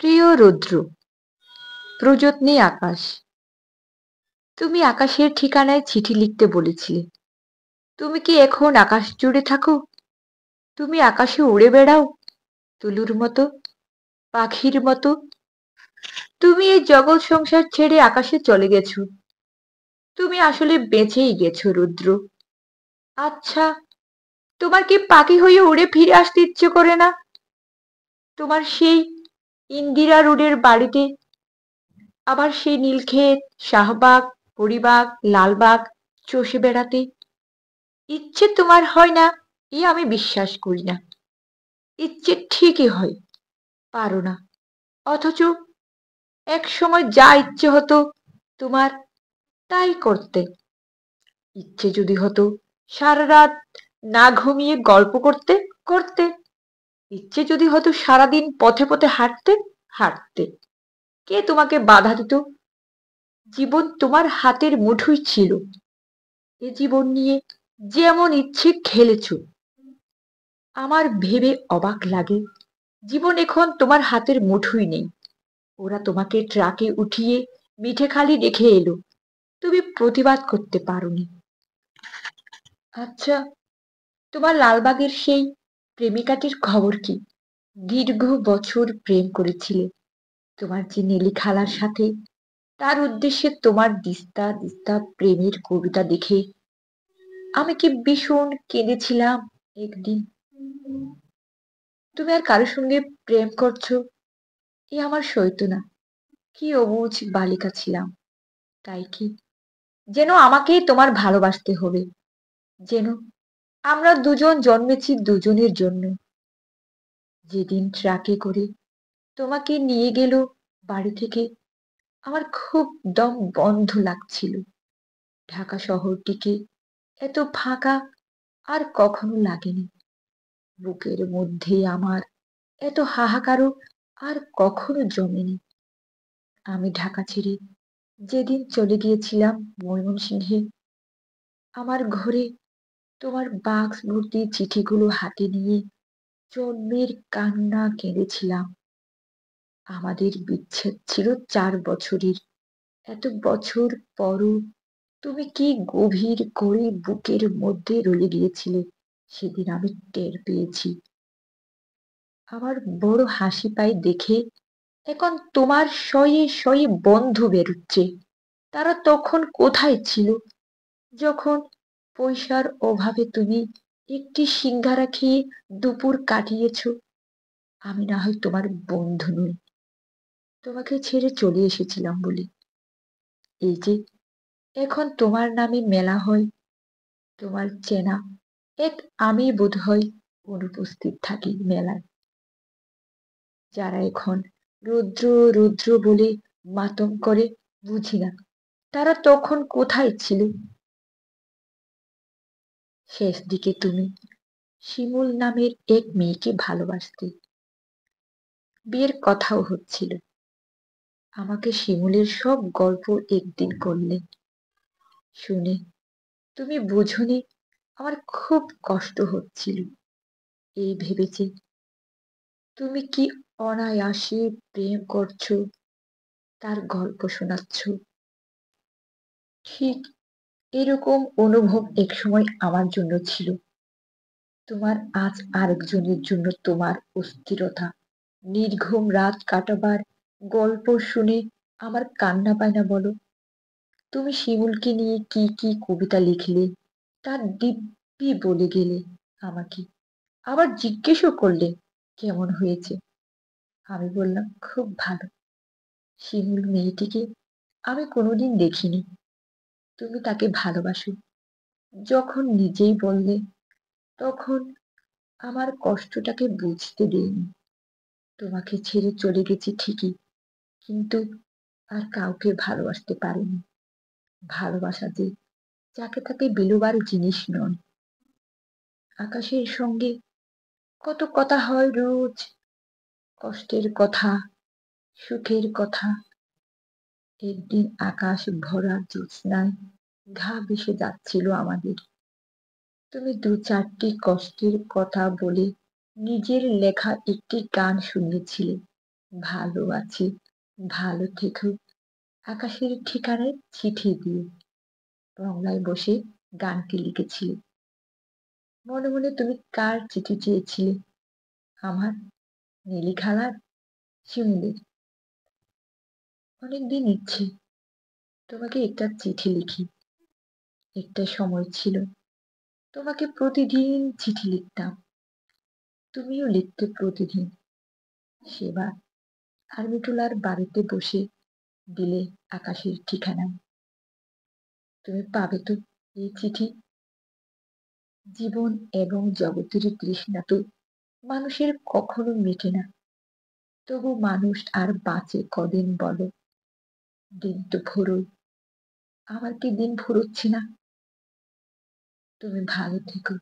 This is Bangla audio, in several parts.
প্রিয় রুদ্র, প্রযত্নে আকাশ। তুমি আকাশের ঠিকানায় চিঠি লিখতে বলেছিলে। তুমি কি এখন আকাশ জুড়ে থাকো? তুমি আকাশে উড়ে বেড়াও তুলুর মতো, পাখির মতো? তুমি এই জগৎ সংসার ছেড়ে আকাশে চলে গেছো। তুমি আসলে বেঁচেই গেছো রুদ্র। আচ্ছা, তোমার কি পাখি হয়ে উড়ে ফিরে আসতে ইচ্ছে করে না? তোমার সেই ইন্দিরা রোডের বাড়িতে, আবার সেই নীলক্ষেত, শাহবাগ, হরিবাগ, লালবাগ চষে বেড়াতে ইচ্ছে তোমার হয় না? এ আমি বিশ্বাস করি না। ইচ্ছে ঠিকই হয়, পারো না। অথচ এক সময় যা ইচ্ছে হতো তোমার, তাই করতে। ইচ্ছে যদি হতো সারা রাত না ঘুমিয়ে গল্প করতে, করতে। ইচ্ছে যদি হতো সারাদিন পথে পথে হাঁটতে, হাঁটতে। কে তোমাকে বাধা দিত? জীবন তোমার হাতের মুঠোয় ছিল। এ জীবন নিয়ে যেমন ইচ্ছে খেলেছ। আমার ভেবে অবাক লাগে, জীবন এখন তোমার হাতের মুঠোয় নেই। ওরা তোমাকে ট্রাকে উঠিয়ে মিঠেখালি রেখে এলো, তুমি প্রতিবাদ করতে পারোনি। আচ্ছা, তোমার লালবাগের সেই প্রেমিকাটির খবর কি? দীর্ঘ বছর প্রেম করেছিলে তোমার যে নেলি খালার সাথে। তার উদ্দেশ্যে তোমার দিস্তা দিস্তা প্রেমের কবিতা দেখে আমি কি ভীষণ কেঁদেছিলাম একদিন। তুমি আর কারোর সঙ্গে প্রেম করছো, এ আমার সইতো না। কি অবুঝ বালিকা ছিলাম, তাই কি? যেন আমাকেই তোমার ভালোবাসতে হবে, যেন আমরা দুজন জন্মেছি দুজনের জন্য। যেদিন ট্রাকে করে তোমাকে নিয়ে গেল বাড়ি থেকে, আমার খুব দম বন্ধ লাগছিল। ঢাকা শহরটিকে এত ফাঁকা আর কখনো লাগেনি। বুকের মধ্যে আমার এত হাহাকারও আর কখনো জমেনি। আমি ঢাকা ছেড়ে যেদিন চলে গিয়েছিলাম ময়মনসিংহে, আমার ঘরে তোমার বাক্স ভর্তি চিঠিগুলো হাতে নিয়ে জন্মের কান্না কেঁদেছিলাম। আমাদের বিচ্ছেদ ছিল 4 বছরের। এত বছর পরও তুমি কি গভীর করে বুকের মধ্যে রয়ে গিয়েছিলে, সেদিন আমি টের পেয়েছি। আমার বড় হাসি পায় দেখে এখন তোমার শয়ে শয়ে বন্ধু বেরুচ্ছে। তারা তখন কোথায় ছিল, যখন পয়সার অভাবে তুমি একটি সিঙ্গারা খেয়ে দুপুর কাটিয়েছ? আমি না হয় তোমার বন্ধু নই, তোমাকে ছেড়ে চলে এসেছিলাম বলে। এই যে এখন তোমার নামে মেলা হয়, তোমার চেনা এক আমি বোধহয় অনুপস্থিত থাকি মেলায়। যারা এখন রুদ্র রুদ্র বলে মাতম করে, বুঝি না তারা তখন কোথায় ছিল। শেষ দিকে তুমি শিমুল নামের এক মেয়েকে ভালোবাসতে, বিয়ের কথাও হচ্ছিল। আমাকে শিমুলের সব গল্প একদিন করলে, শুনে তুমি বুঝনি আমার খুব কষ্ট হচ্ছিল। এই ভেবেছি তুমি কি অনায়াসে প্রেম করছো, তার গল্প শোনাচ্ছ। ঠিক এরকম অনুভব একসময় আমার জন্য ছিল। তোমার আজ আরেকজনের জন্য তোমার অস্থিরতা, নির্ঘুম রাত কাটাবার গল্প শুনে আমার কান্না পায় না বলো? তুমি শিমুলকে নিয়ে কি কি কবিতা লিখলে, তার দিব্যি বলে গেলে আমাকে। আবার জিজ্ঞেসও করলে কেমন হয়েছে। আমি বললাম খুব ভালো। শিমুল মেয়েটিকে আমি কোনোদিন দেখিনি। তুমি তাকে ভালোবাসো যখন নিজেই বললে, তখন আমার কষ্টটাকে বুঝতে দেইনি। তোমাকে ছেড়ে চলে গেছি ঠিকই, কিন্তু আর কাউকে ভালোবাসতে পারিনি। ভালোবাসা যে যাকে তাকে বিলুবার জিনিস নয়। আকাশের সঙ্গে কত কথা হয় রোজ, কষ্টের কথা, সুখের কথা। একদিন আকাশ ভরা জ্যোৎস্নায় ঘা ভেসে যাচ্ছিল আমাদের। তুমি 2-4টি কষ্টের কথা বলে নিজের লেখা একটি গান শুনিয়েছিলে, ভালো আছি, ভালো থেকো। আকাশের ঠিকানায় চিঠি দিয়ে বাংলায় বসে গানটি লিখেছিলে। মনে মনে তুমি কার চিঠি চেয়েছিলে? আমার, নীলি খালার, শিমুলের। অনেকদিন ইচ্ছে তোমাকে একটা চিঠি লিখি। একটা সময় ছিল তোমাকে প্রতিদিন চিঠি লিখতাম, তুমিও লিখতে প্রতিদিন। সেবার আর্মিটোলার বাড়িতে বসে দিলে আকাশের ঠিকানায়। তুমি পাবে তো এই চিঠি? জীবন এবং জগতের তৃষ্ণা তো মানুষের কখনো মেটে না, তবু মানুষ আর বাঁচে কদিন বলো? দিন তো ফুরোয়, আমার কি দিন ফুরোচ্ছে না? তুমি ভালো থেকো,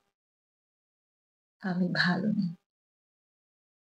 আমি ভালো নেই।